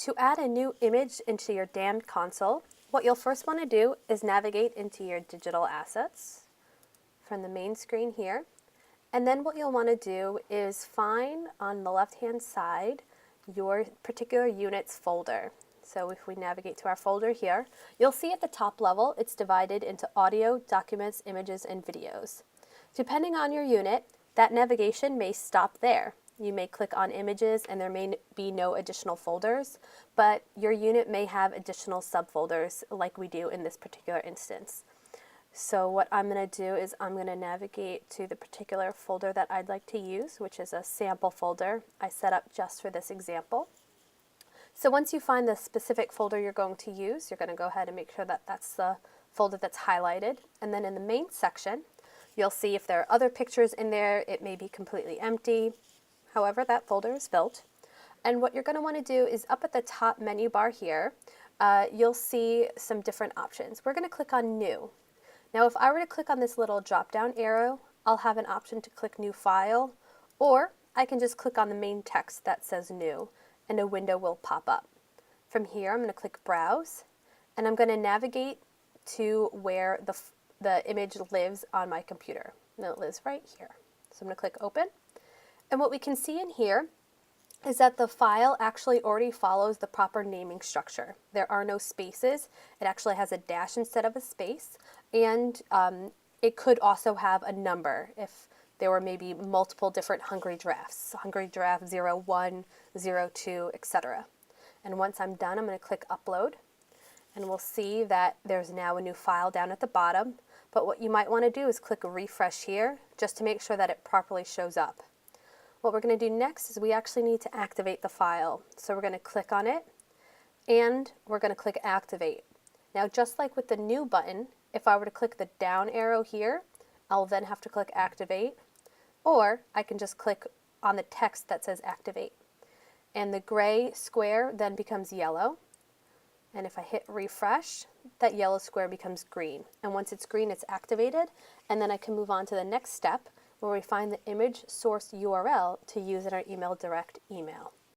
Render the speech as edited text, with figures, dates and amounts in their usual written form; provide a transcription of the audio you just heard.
To add a new image into your DAMD console, what you'll first want to do is navigate into your digital assets from the main screen here. And then what you'll want to do is find on the left-hand side your particular unit's folder. So if we navigate to our folder here, you'll see at the top level it's divided into audio, documents, images, and videos. Depending on your unit, that navigation may stop there. You may click on images and there may be no additional folders, but your unit may have additional subfolders like we do in this particular instance. So what I'm going to do is I'm going to navigate to the particular folder that I'd like to use, which is a sample folder I set up just for this example. So once you find the specific folder you're going to use, you're going to go ahead and make sure that that's the folder that's highlighted. And then in the main section, you'll see if there are other pictures in there, it may be completely empty. However, that folder is filled. And what you're going to want to do is up at the top menu bar here, you'll see some different options. We're going to click on New. Now, if I were to click on this little drop-down arrow, I'll have an option to click New File, or I can just click on the main text that says New, and a window will pop up. From here, I'm going to click Browse, and I'm going to navigate to where the image lives on my computer. And it lives right here. So I'm going to click Open. And what we can see in here is that the file actually already follows the proper naming structure. There are no spaces. It actually has a dash instead of a space. And it could also have a number if there were maybe multiple different Hungry Drafts. Hungry Draft 01, 02, etc. And once I'm done, I'm going to click Upload. And we'll see that there's now a new file down at the bottom. But what you might want to do is click Refresh here just to make sure that it properly shows up. What we're going to do next is we actually need to activate the file. So we're going to click on it and we're going to click Activate. Now, just like with the New button, if I were to click the down arrow here, I'll then have to click Activate, or I can just click on the text that says Activate. And the gray square then becomes yellow. And if I hit refresh, that yellow square becomes green. And once it's green, it's activated. And then I can move on to the next step where we find the image source URL to use in our email direct email.